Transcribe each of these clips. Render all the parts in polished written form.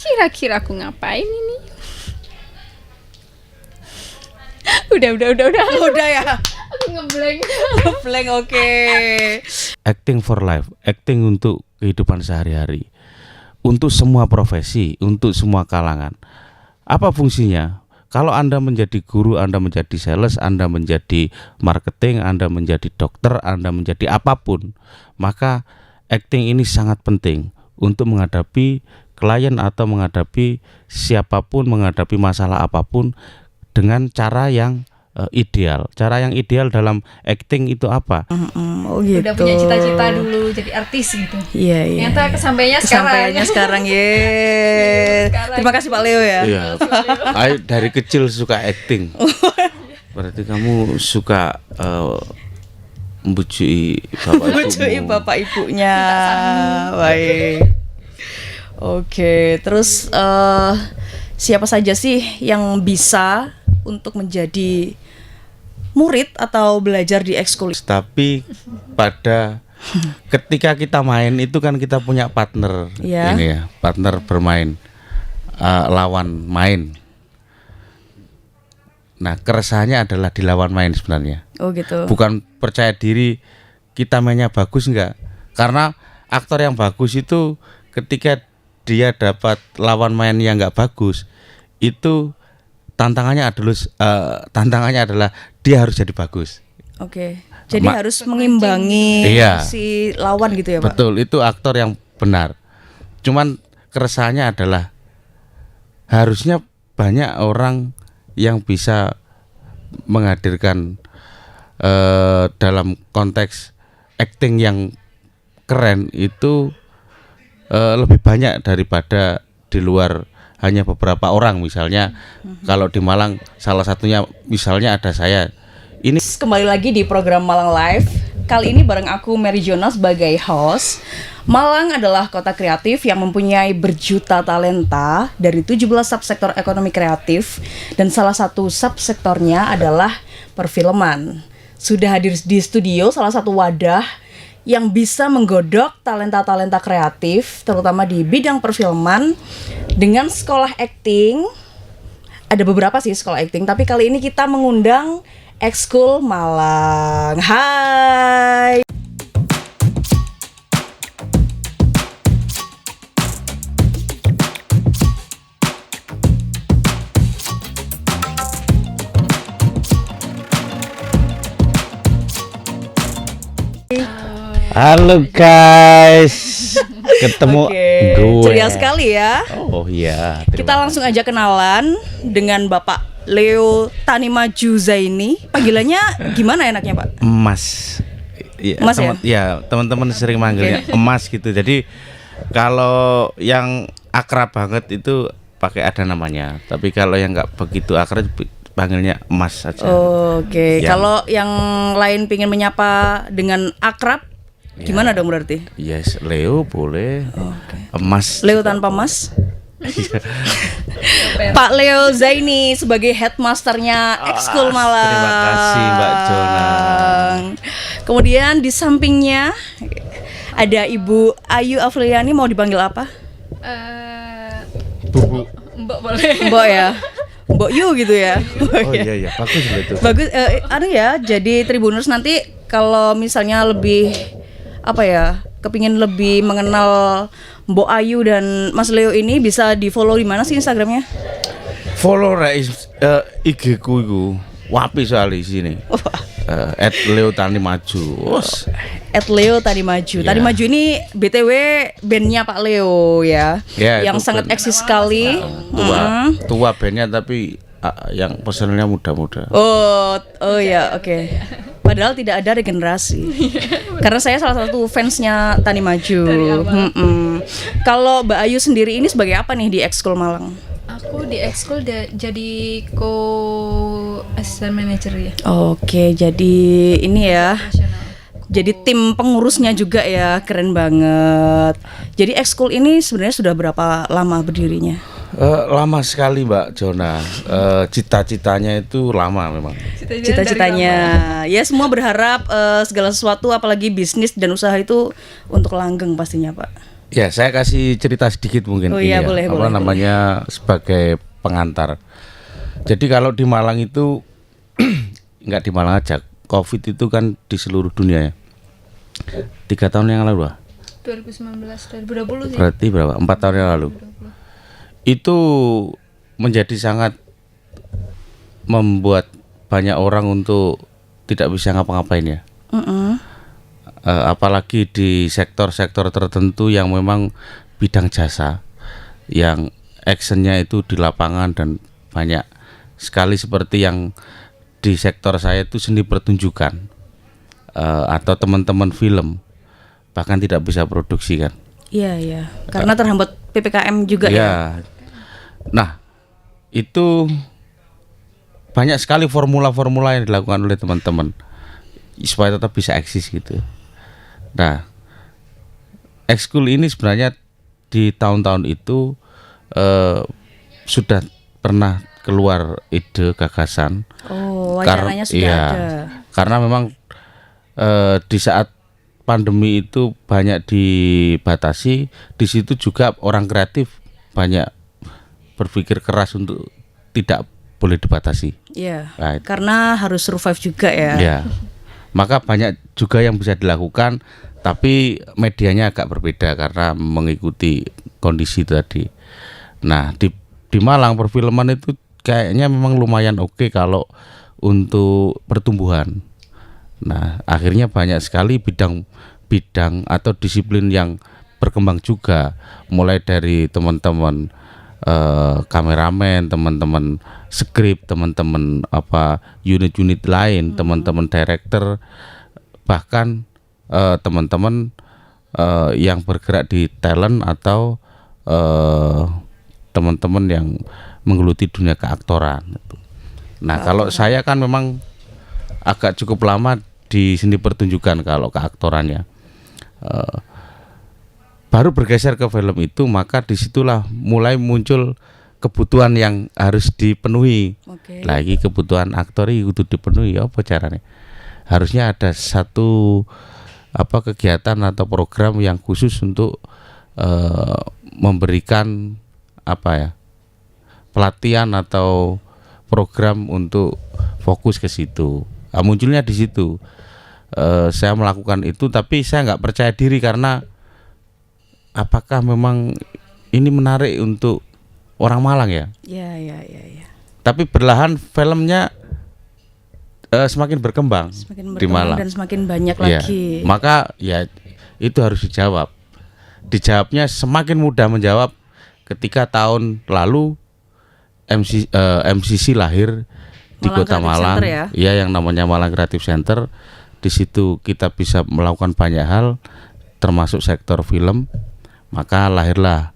Kira-kira aku ngapain ini? Udah ya. Aku ngeblank. Blank, oke. Acting for life, acting untuk kehidupan sehari-hari, untuk semua profesi, untuk semua kalangan. Apa fungsinya? Kalau Anda menjadi guru, Anda menjadi sales, Anda menjadi marketing, Anda menjadi dokter, Anda menjadi apapun, maka acting ini sangat penting untuk menghadapi klien atau menghadapi siapapun, menghadapi masalah apapun dengan cara yang ideal. Cara yang ideal dalam acting itu apa? Oh gitu. Udah punya cita-cita dulu jadi artis gitu. Iya. Ternyata kesampaiannya sekarang. Terima kasih Pak Leo ya. Iya. Ayo dari kecil suka acting. Berarti kamu suka membujui bapak ibunya. Baik. Oke, terus siapa saja sih yang bisa untuk menjadi murid atau belajar di ekskul? Tapi pada ketika kita main itu kan kita punya partner, ini ya, partner bermain, lawan main. Nah, keresahannya adalah di lawan main sebenarnya. Oh gitu. Bukan percaya diri kita mainnya bagus enggak. Karena aktor yang bagus itu ketika dia dapat lawan main yang enggak bagus, itu tantangannya adalah dia harus jadi bagus. Oke. Jadi harus mengimbangi si lawan gitu ya, Pak. Betul, itu aktor yang benar. Cuman keresahannya adalah harusnya banyak orang yang bisa menghadirkan dalam konteks acting yang keren itu lebih banyak daripada di luar hanya beberapa orang. Misalnya kalau di Malang salah satunya misalnya ada saya. Ini kembali lagi di program Malang Live. Kali ini bareng aku Mary Jona sebagai host. Malang adalah kota kreatif yang mempunyai berjuta talenta dari 17 subsektor ekonomi kreatif, dan salah satu subsektornya adalah perfilman. Sudah hadir di studio salah satu wadah yang bisa menggodok talenta-talenta kreatif terutama di bidang perfilman dengan sekolah acting. Ada beberapa sih sekolah acting, tapi kali ini kita mengundang Ekskul Malang. Hai. halo guys, ketemu gue. Ceria sekali ya. Oh iya. Kita langsung aja kenalan dengan Bapak Leo Tanimaju Zaini. Panggilannya gimana enaknya, Pak? Emas. Ya, Emas ya, teman-teman sering manggilnya Emas gitu. Jadi kalau yang akrab banget itu pakai ada namanya. Tapi kalau yang nggak begitu akrab panggilnya Emas saja. Oke. Kalau yang lain pingin menyapa dengan akrab, gimana dong berarti? Yes, Leo boleh. Emas. Leo tanpa Mas. Pak Leo Zaini sebagai headmasternya Ekskul Malang. Terima kasih Mbak Jona. Kemudian di sampingnya ada Ibu Ayu Afriliani, mau dipanggil apa? Bubu. Mbak boleh. Mbok ya. Mbok Yu gitu ya. Oh iya bagus itu. Bagus ya. Jadi Tribuners nanti kalau misalnya lebih kepingin lebih mengenal Mbok Ayu dan Mas Leo ini, bisa di follow di mana sih Instagramnya? Follow IG ku iku wapi soal di sini. @Leo Tanimaju. @Leo Tanimaju. Tanimaju ini BTW bandnya Pak Leo ya. Yang sangat eksis sekali. Tua bandnya tapi yang personelnya muda-muda. Oh ya, oke. Padahal tidak ada regenerasi. Karena saya salah satu fansnya Tanimaju. Kalau Mbak Ayu sendiri ini sebagai apa nih di Ekskul Malang? Aku di Ekskul jadi assistant manager ya. Oke, jadi ini ya. Jadi tim pengurusnya juga ya, keren banget. Jadi Ekskul ini sebenarnya sudah berapa lama berdirinya? Lama sekali Mbak Jona. Cita-citanya itu lama memang. Cita-citanya ya semua berharap segala sesuatu apalagi bisnis dan usaha itu untuk langgeng pastinya Pak. Ya, saya kasih cerita sedikit mungkin. Oh ini iya, ya. boleh, Apa boleh, namanya sebagai pengantar. Jadi kalau di Malang itu nggak di Malang aja, COVID itu kan di seluruh dunia ya. 3 tahun yang lalu 2019 2020 sih. berarti berapa? 4 tahun yang lalu. Itu menjadi sangat membuat banyak orang untuk tidak bisa ngapa-ngapain ya. Apalagi di sektor-sektor tertentu yang memang bidang jasa, yang actionnya itu di lapangan dan banyak sekali seperti yang di sektor saya itu seni pertunjukan atau teman-teman film bahkan tidak bisa produksi kan. Iya. Karena terhambat PPKM juga ya. Nah, itu banyak sekali formula-formula yang dilakukan oleh teman-teman supaya tetap bisa eksis gitu. Nah, ekskul ini sebenarnya di tahun-tahun itu sudah pernah keluar ide gagasan. Oh, wacananya sudah ada. Karena memang di saat pandemi itu banyak dibatasi, di situ juga orang kreatif banyak berpikir keras untuk tidak boleh dibatasi. Iya. Nah, karena harus survive juga ya. Ya, maka banyak juga yang bisa dilakukan, tapi medianya agak berbeda karena mengikuti kondisi tadi. Nah, di Malang perfilman itu kayaknya memang lumayan oke kalau untuk pertumbuhan. Nah, akhirnya banyak sekali bidang atau disiplin yang berkembang juga, mulai dari teman-teman kameramen, teman-teman skrip, teman-teman unit-unit lain, teman-teman director, bahkan teman-teman yang bergerak di talent atau teman-teman yang menggeluti dunia keaktoran. Nah, kalau saya kan memang agak cukup lama di seni pertunjukan kalau keaktorannya. Baru bergeser ke film itu, maka disitulah mulai muncul kebutuhan yang harus dipenuhi. Lagi kebutuhan aktor itu dipenuhi, apa caranya? Harusnya ada satu kegiatan atau program yang khusus untuk memberikan pelatihan atau program untuk fokus ke situ. Munculnya di situ. Saya melakukan itu, tapi saya nggak percaya diri karena apakah memang ini menarik untuk orang Malang ya? Iya. Tapi perlahan filmnya semakin berkembang di Malang dan semakin banyak ya, lagi. maka ya itu harus dijawab. Dijawabnya semakin mudah menjawab ketika tahun lalu MCC lahir di Kota Malang, ya yang namanya Malang Creative Center. Di situ kita bisa melakukan banyak hal, termasuk sektor film. Maka lahirlah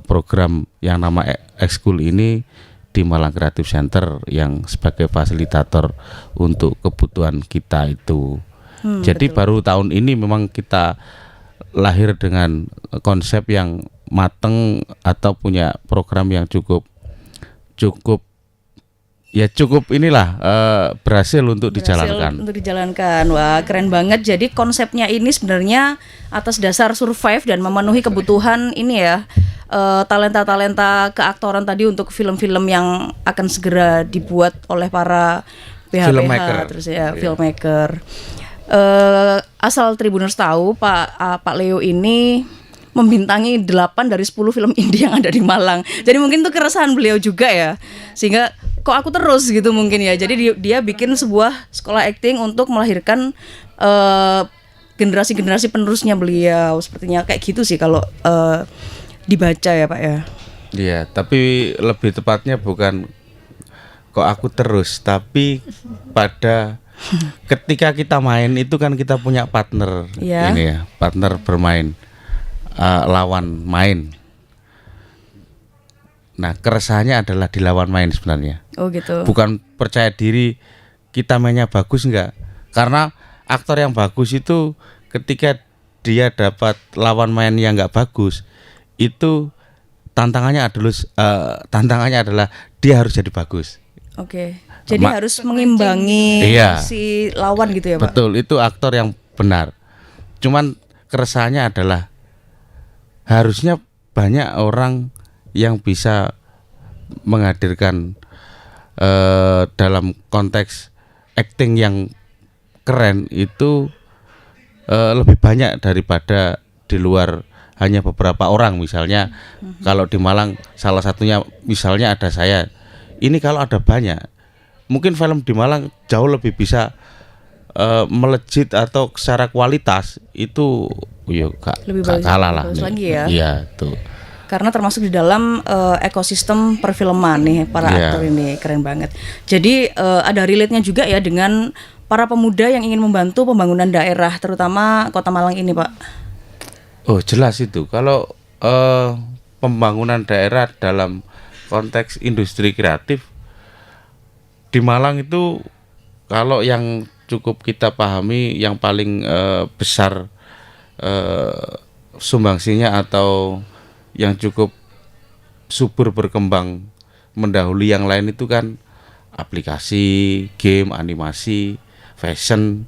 program yang nama ekskul ini di Malang Creative Center yang sebagai fasilitator untuk kebutuhan kita itu. Jadi betul. Baru tahun ini memang kita lahir dengan konsep yang mateng atau punya program yang cukup inilah berhasil untuk dijalankan. Wah, keren banget. Jadi konsepnya ini sebenarnya atas dasar survive dan memenuhi kebutuhan ini ya, talenta-talenta keaktoran tadi untuk film-film yang akan segera dibuat oleh para filmmaker. Terus ya, filmmaker. Asal Tribuners tahu, Pak Leo ini membintangi 8 dari 10 film indie yang ada di Malang. Jadi mungkin itu keresahan beliau juga ya. Sehingga kok aku terus gitu mungkin ya. Jadi dia bikin sebuah sekolah acting untuk melahirkan generasi-generasi penerusnya beliau. Sepertinya kayak gitu sih kalau dibaca ya Pak ya. Iya, tapi lebih tepatnya bukan kok aku terus, tapi pada ketika kita main itu kan kita punya partner ini ya, partner bermain, lawan main. Nah, keresahannya adalah di lawan main sebenarnya. Oh gitu. Bukan percaya diri kita mainnya bagus enggak. Karena aktor yang bagus itu ketika dia dapat lawan main yang enggak bagus, itu tantangannya adalah dia harus jadi bagus. Oke. Jadi harus mengimbangi Iya. si lawan gitu ya, Pak. Betul, itu aktor yang benar. Cuman keresahannya adalah harusnya banyak orang yang bisa menghadirkan dalam konteks acting yang keren itu lebih banyak daripada di luar hanya beberapa orang. Misalnya kalau di Malang salah satunya misalnya ada saya. Ini kalau ada banyak, mungkin film di Malang jauh lebih bisa melejit atau secara kualitas itu Lebih gak kalah lah. bagus lagi ya. Iya tuh. Karena termasuk di dalam ekosistem perfilman nih para Iya. aktor ini keren banget. Jadi ada relate-nya juga ya dengan para pemuda yang ingin membantu pembangunan daerah, terutama Kota Malang ini, Pak. Oh jelas itu. Kalau pembangunan daerah dalam konteks industri kreatif di Malang itu, kalau yang cukup kita pahami yang paling besar sumbangsinya atau yang cukup subur berkembang mendahului yang lain itu kan aplikasi, game, animasi, fashion.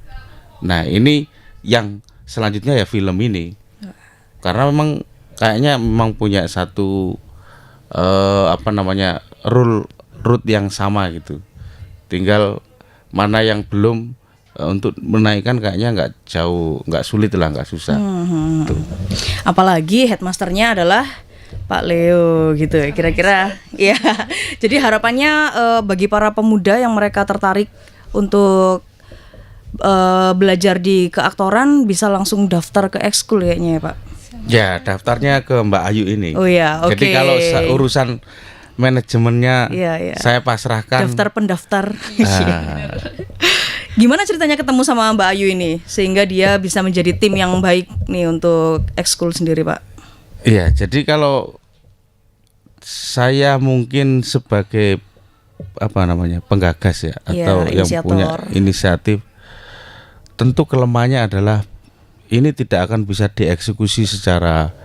Nah ini yang selanjutnya ya film ini, karena memang kayaknya memang punya satu root yang sama gitu. Tinggal mana yang belum untuk menaikkan kayaknya nggak sulit lah, nggak susah. Tuh. Apalagi headmasternya adalah Pak Leo gitu ya, kira-kira ya. Jadi harapannya bagi para pemuda yang mereka tertarik untuk belajar di keaktoran bisa langsung daftar ke ekskul kayaknya ya, Pak. Ya daftarnya ke Mbak Ayu ini. Oh ya, oke. Jadi kalau urusan manajemennya Iya. saya pasrahkan. Daftar pendaftar. Ah, Gimana ceritanya ketemu sama Mbak Ayu ini sehingga dia bisa menjadi tim yang baik nih untuk ekskul sendiri, Pak? Iya, jadi kalau saya mungkin sebagai penggagas ya, atau yang punya inisiatif, tentu kelemahannya adalah ini tidak akan bisa dieksekusi secara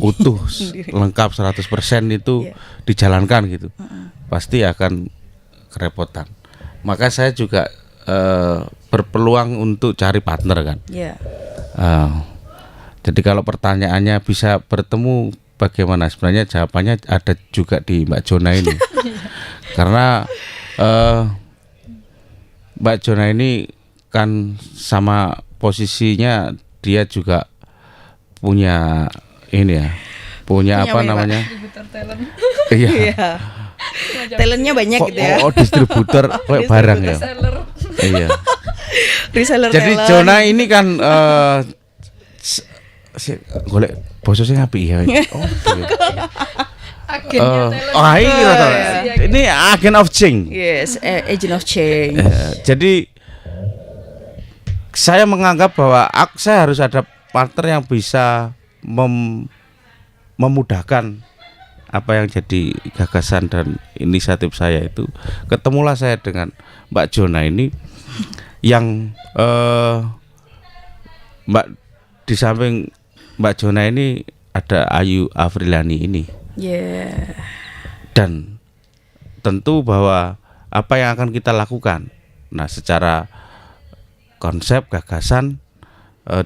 utuh, lengkap 100% itu dijalankan gitu. Pasti akan kerepotan. Maka saya juga berpeluang untuk cari partner kan. Jadi kalau pertanyaannya bisa bertemu bagaimana, sebenarnya jawabannya ada juga di Mbak Jona ini. Karena Mbak Jona ini kan sama posisinya dia juga punya ini ya, punya apa namanya? Distributor talent. Iya. Talentnya banyak gitu ya. Distributor kayak barang ya. Seller. Iya. Reseller Jadi talent. Jona ini kan golek bosok sing apik ya. Oh. Agennya talent. Ini agen of change. Yes, agent of change. Jadi saya menganggap bahwa saya harus ada partner yang bisa memudahkan apa yang jadi gagasan dan inisiatif saya itu. Ketemulah saya dengan Mbak Jona ini yang di samping Mbak Jona ini ada Ayu Afriliani ini. Dan tentu bahwa apa yang akan kita lakukan, nah secara konsep gagasan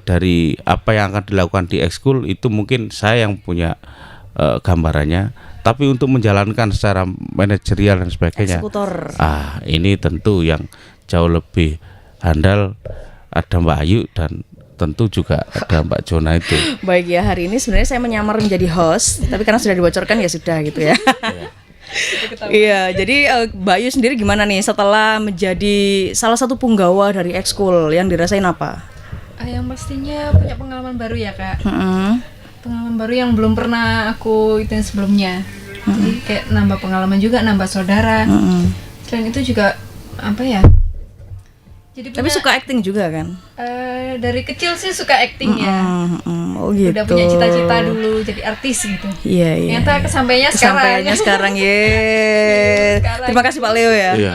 dari apa yang akan dilakukan di ekskul itu mungkin saya yang punya gambarannya, tapi untuk menjalankan secara manajerial dan sebagainya, Eksekutor. Ini tentu yang jauh lebih handal ada Mbak Ayu dan tentu juga ada Mbak Jona itu. Baik ya, hari ini sebenarnya saya menyamar menjadi host, tapi karena sudah dibocorkan ya sudah gitu ya. Iya, jadi Mbak Ayu sendiri gimana nih setelah menjadi salah satu punggawa dari ekskul, yang dirasain apa? Yang pastinya punya pengalaman baru ya, Kak. Pengalaman baru yang belum pernah aku ituin sebelumnya. Jadi kayak nambah pengalaman juga, nambah saudara. Selain itu juga apa ya? Jadi Tapi suka acting juga kan? Dari kecil sih suka acting ya. Oh gitu. Udah punya cita-cita dulu jadi artis gitu. Iya. Ternyata kesampaiannya sekarang ye. Terima kasih Pak Leo ya. Iya.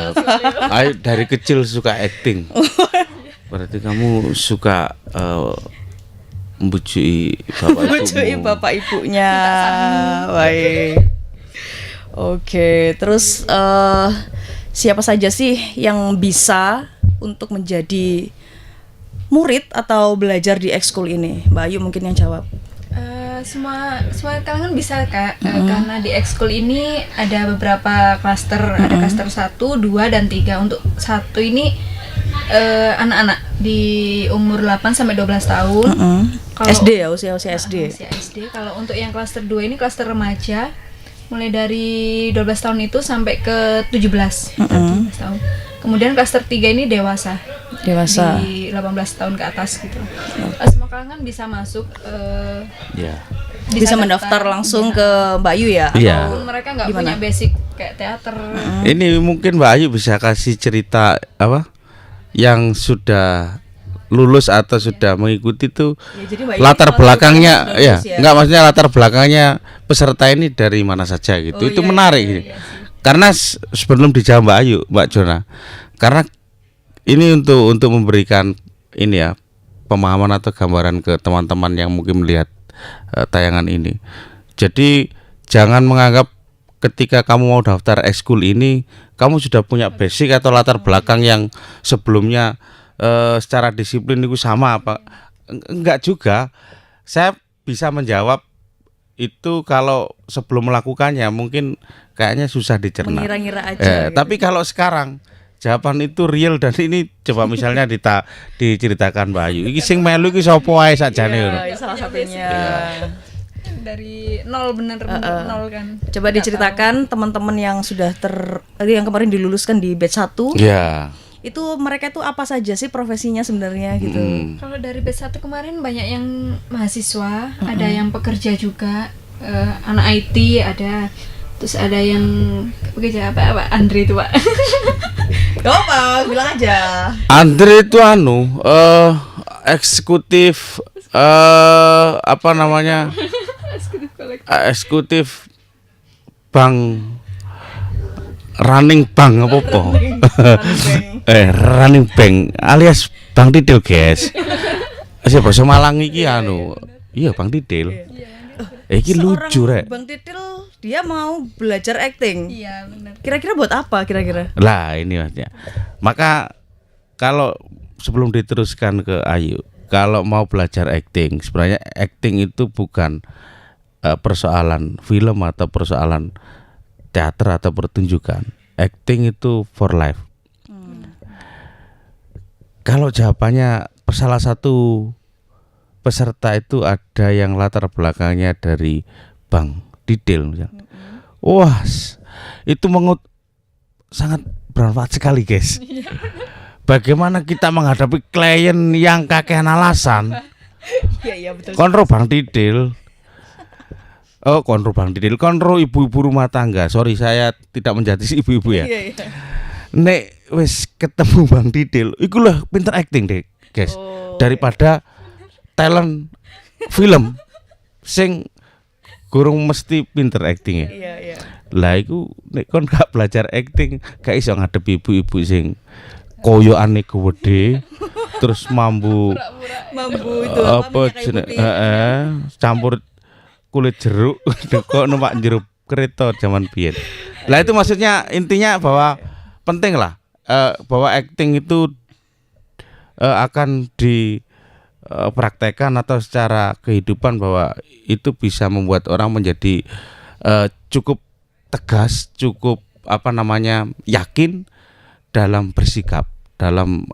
Ayu dari kecil suka acting. Berarti kamu suka membujui bapak Membujui ibumu. bapak ibunya. Baik. Oke, terus siapa saja sih yang bisa untuk menjadi murid atau belajar di ekskul ini? Mbak Ayu mungkin yang jawab. Semua kalangan bisa Kak, karena di ekskul ini ada beberapa klaster, ada klaster 1, 2, dan 3. Untuk 1 ini anak-anak di umur 8 sampai 12 tahun. Kalau SD ya, usia SD. usia SD. Kalau untuk yang klaster 2 ini klaster remaja, mulai dari 12 tahun itu sampai ke 17 tahun. Kemudian klaster 3 ini dewasa. Dewasa. Di 18 tahun ke atas gitu. Semua kalangan bisa masuk, Ya. Bisa mendaftar langsung ke Mbak Ayu ya? Iya. walaupun mereka nggak Gimana? punya basic kayak teater. Ini mungkin Mbak Ayu bisa kasih cerita apa yang sudah lulus atau sudah mengikuti tuh Ya, jadi Mbak Ayu latar ini belakangnya sudah ya, lulus enggak maksudnya latar belakangnya peserta ini dari mana saja gitu. Oh, Itu iya, menarik iya, gitu. Karena sebelum dijawab Mbak Ayu, Mbak Jona. Karena ini untuk memberikan ini ya pemahaman atau gambaran ke teman-teman yang mungkin melihat tayangan ini. Jadi jangan menganggap ketika kamu mau daftar ekskul ini kamu sudah punya basic atau latar belakang yang sebelumnya secara disiplin itu sama apa? Enggak juga. Saya bisa menjawab itu kalau sebelum melakukannya mungkin kayaknya susah dicerna. Mengira-ngira aja. gitu. Tapi kalau sekarang jawaban itu real dan ini coba misalnya diceritakan Mbak Ayu. Iki sing melu iki sapa ae sakjane ngono. Iya, salah satunya. Dari nol bener-bener nol kan. Coba diceritakan teman-teman yang sudah yang kemarin diluluskan di batch 1. Iya. Itu mereka tuh apa saja sih profesinya sebenarnya gitu. Kalau dari batch 1 kemarin banyak yang mahasiswa, ada yang pekerja juga, anak IT ada, terus ada yang pekerja apa Andre itu Pak. Gak apa, bilang aja. Andre itu eksekutif apa namanya? Eksekutif bank running bank apa? Running bank alias Bank Tidil, guys. Siapa bahasa Malang iki iya Bank Tidil. Iki lucu rek. Bang Titil dia mau belajar acting. Iya benar. Kira-kira buat apa kira-kira? Lah ini maksudnya. Maka kalau sebelum diteruskan ke Ayu, kalau mau belajar acting, sebenarnya acting itu bukan persoalan film atau persoalan teater atau pertunjukan. Acting itu for life. Kalau jawabannya salah satu peserta itu ada yang latar belakangnya dari Bank Tidil misalnya. Wah, itu sangat bermanfaat sekali, guys. Bagaimana kita menghadapi klien yang kakean alasan? Iya betul. Kontrol Bank Tidil. Oh, kontrol Bank Tidil, kontrol ibu-ibu rumah tangga. Sorry, saya tidak menjadi ibu-ibu ya. Iya. Nek wis ketemu Bang Tidil, iku lah pinter acting deh, guys. Daripada talent film sing gurung mesti pinter acting ya. Iya. Lah iku nek kon gak belajar acting, gak iso ngadepi ibu-ibu sing koyoane gede terus mambu Mambu itu apa minyak kayu jeneng putih. campur kulit jeruk kok numpak jeruk kereta zaman biyen. Lah itu maksudnya intinya bahwa penting lah bahwa acting itu akan dipraktekkan atau secara kehidupan bahwa itu bisa membuat orang menjadi cukup tegas, cukup yakin dalam bersikap, dalam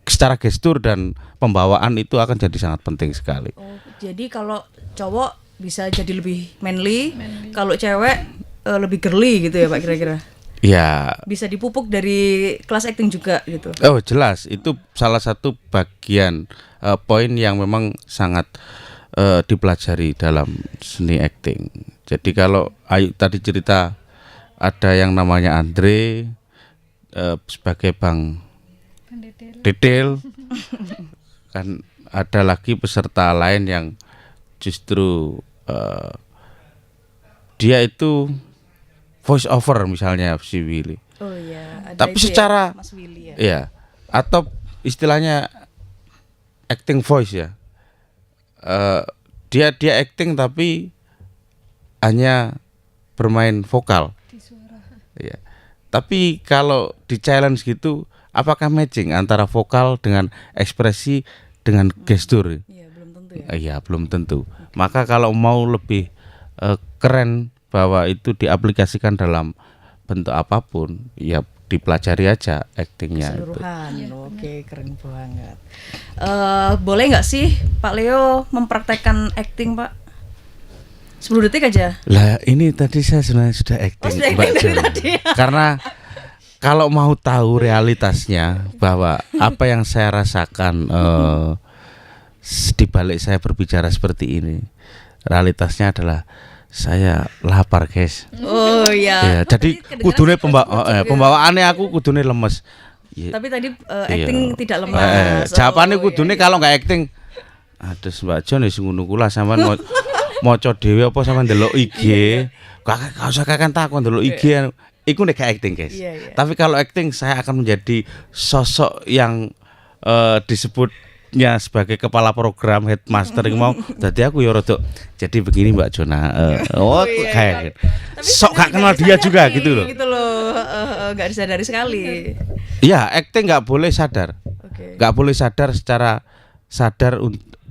secara gestur dan pembawaan itu akan jadi sangat penting sekali. Oh, jadi kalau cowok bisa jadi lebih manly. Kalau cewek lebih girly gitu ya Pak kira-kira. Ya. Bisa dipupuk dari kelas acting juga gitu. Oh jelas, itu salah satu bagian poin yang memang sangat dipelajari dalam seni acting. Jadi kalau Ayu tadi cerita ada yang namanya Andre sebagai Bang Tidil, kan ada lagi peserta lain yang justru dia itu voice over misalnya si Willy. Oh iya, ada Tapi itu secara ya, Mas Willy ya. Iya, atau istilahnya acting voice ya. dia acting tapi hanya bermain vokal. Di suara. Ya. Tapi kalau di challenge gitu, apakah matching antara vokal dengan ekspresi dengan gestur? Iya, belum tentu ya. Iya, belum tentu. Maka kalau mau lebih keren bahwa itu diaplikasikan dalam bentuk apapun, ya dipelajari aja aktingnya itu. Keseluruhan. Oke, keren banget. Boleh nggak sih Pak Leo mempraktekkan acting, Pak? 10 detik aja. Lah ini tadi saya sebenarnya sudah acting, sudah Mbak acting dari Jo. tadi. Karena kalau mau tahu realitasnya bahwa apa yang saya rasakan di balik saya berbicara seperti ini, realitasnya adalah saya lapar, guys. Oh iya. Ya, jadi kudune pembawaannya aku kudune lemes. Ya, Tapi tadi iya. acting tidak lemas. Jawabannya Oh, kudune kalau nggak acting. Aduh, Mbak Jon wis ngono kula sampean maca dhewe apa sampean ndelok IG. Gak usah kakek takon ndelok IG. Iku nek gak acting, guys. Iya. Tapi kalau acting saya akan menjadi sosok yang disebutnya sebagai kepala program headmaster yang mau. Jadi aku ya rada jadi begini Mbak Jona. Kayak sok gak kenal dia juga gitu loh. Gitu loh. Gak disadari sekali. Iya, acting nggak boleh sadar. Oke. Nggak boleh sadar secara sadar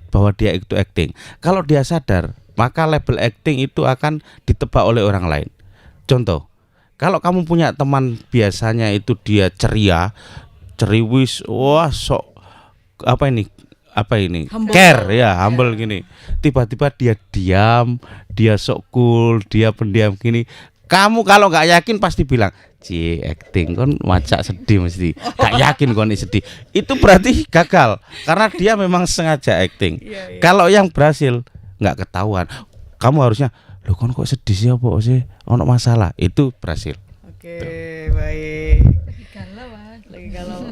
bahwa dia itu acting. Kalau dia sadar, maka label acting itu akan ditebak oleh orang lain. Contoh, kalau kamu punya teman biasanya itu dia ceria, ceriwis, wah sok apa ini? Humble. Care ya, humble gini. Tiba-tiba dia diam, dia sok cool, dia pendiam gini. Kamu kalau nggak yakin pasti bilang, acting kon macak sedih mesti. Gak yakin kon ini sedih. Itu berarti gagal karena dia memang sengaja acting. Kalau yang berhasil nggak ketahuan, kamu harusnya, loh kon kok sedih sih apa sih? Ono masalah. Itu berhasil. Oke, baik. Galau, Pak. Lagi kalau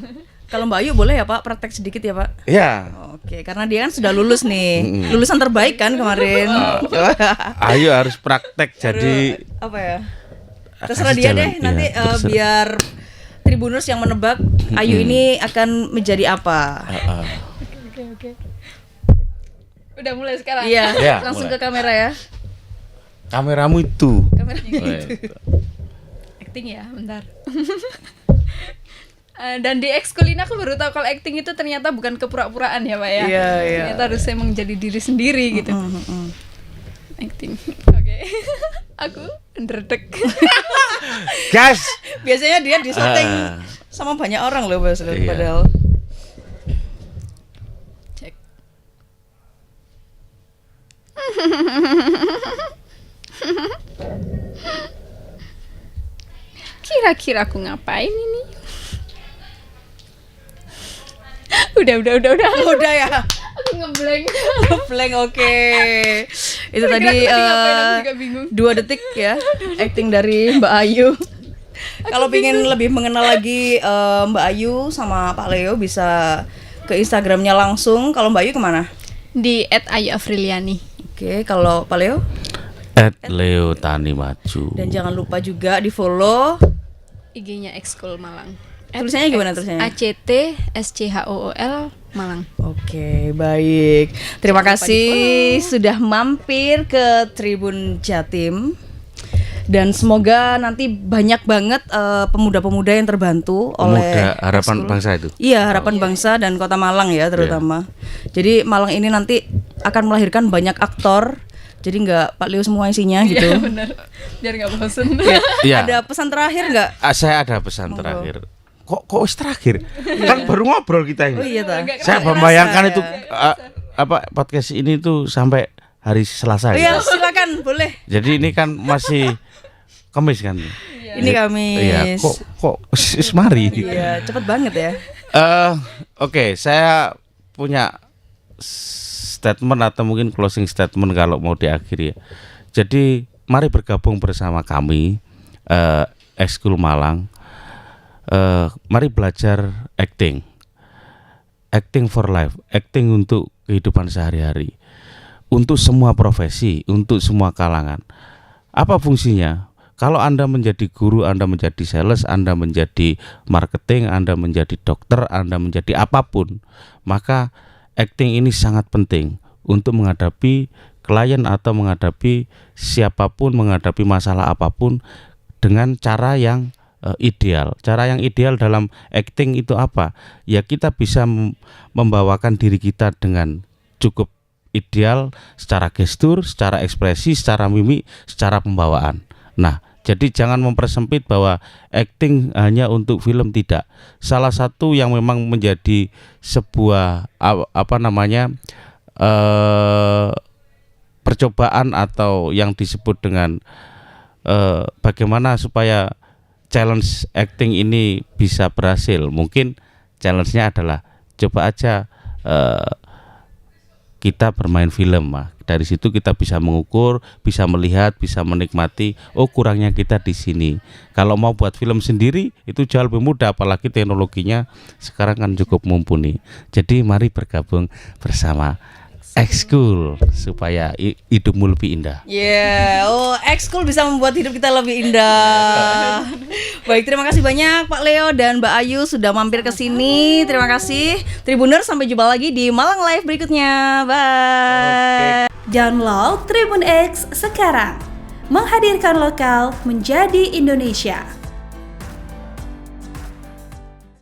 kalau Mbak Ayu boleh ya Pak praktek sedikit ya Pak? Ya. Oke, karena dia kan sudah lulus nih. Lulusan terbaik kan kemarin. Ayo harus praktek jadi Apa ya? Terserah dia jalan. deh nanti Iya, terserah. biar Tribuners yang menebak Ayu ini akan menjadi apa. Oke. Udah mulai sekarang. Iya, Ya, langsung mulai. ke kamera ya. kameramu itu. Acting ya, bentar. Dan di ekskul ini aku baru tahu kalau acting itu ternyata bukan kepura-puraan ya Pak ya. Iya. Ternyata harus emang jadi diri sendiri gitu. Acting. Oke. Aku ndredeg. Gas. Biasanya dia disetting sama banyak orang loh Iya. padahal. Cek. Kira-kira aku ngapain ini? Udah. Udah ya. Aku ngeblank. Blank, oke. Itu Kira-kira tadi aku ngapain, aku juga bingung. 2 detik ya acting dari Mbak Ayu. Kalau pengen lebih mengenal lagi Mbak Ayu sama Pak Leo bisa ke Instagramnya langsung. Kalau Mbak Ayu kemana? Di @ayu_afriliani. Oke, kalau Pak Leo? Leo Tani Maju. Dan jangan lupa juga di follow. IG-nya Ekskul Malang. Tulisannya gimana tulisannya? ACTSCHOOL Malang. Oke, baik. Terima Jangan lupa kasih sudah mampir ke Tribun Jatim. Dan semoga nanti banyak banget pemuda-pemuda yang terbantu oleh Pemuda Harapan Ekskul. Bangsa itu. Iya, Harapan Bangsa dan Kota Malang ya terutama. Jadi Malang ini nanti akan melahirkan banyak aktor. Jadi nggak Pak Leo semua isinya gitu. Iya benar. Biar nggak bosen. Iya. Ada pesan terakhir nggak? Saya ada pesan terakhir. Kok wis terakhir? Kan baru ngobrol kita ini. Oh iya ta. Saya membayangkan itu apa podcast ini tuh sampai hari Selasa. Oh ya. iya, silakan, boleh. Jadi ini kan masih Kamis kan. Ini Kamis. Iya, kok mari. Iya, cepet banget ya. Oke, saya punya statement atau mungkin closing statement kalau mau diakhiri ya. Jadi mari bergabung bersama kami Ekskul Malang. Mari belajar acting for life, acting untuk kehidupan sehari-hari, untuk semua profesi, untuk semua kalangan. Apa fungsinya? Kalau Anda menjadi guru, Anda menjadi sales, Anda menjadi marketing, Anda menjadi dokter, Anda menjadi apapun, maka acting ini sangat penting untuk menghadapi klien atau menghadapi siapapun, menghadapi masalah apapun dengan cara yang ideal. Cara yang ideal dalam acting itu apa? Ya kita bisa membawakan diri kita dengan cukup ideal secara gestur, secara ekspresi, secara mimik, secara pembawaan. Nah, jadi jangan mempersempit bahwa acting hanya untuk film, tidak. Salah satu yang memang menjadi sebuah percobaan atau yang disebut dengan bagaimana supaya challenge acting ini bisa berhasil. Mungkin challenge-nya adalah coba aja kita bermain film. Dari situ kita bisa mengukur, bisa melihat, bisa menikmati. Oh, kurangnya kita di sini. Kalau mau buat film sendiri itu jauh lebih mudah, apalagi teknologinya sekarang kan cukup mumpuni. Jadi mari bergabung bersama Ekskul supaya hidupmu lebih indah. Ekskul bisa membuat hidup kita lebih indah. Baik, terima kasih banyak Pak Leo dan Mbak Ayu sudah mampir ke sini. Terima kasih Tribuners, sampai jumpa lagi di Malang Live berikutnya. Bye. Download Tribun X sekarang. Menghadirkan lokal menjadi Indonesia.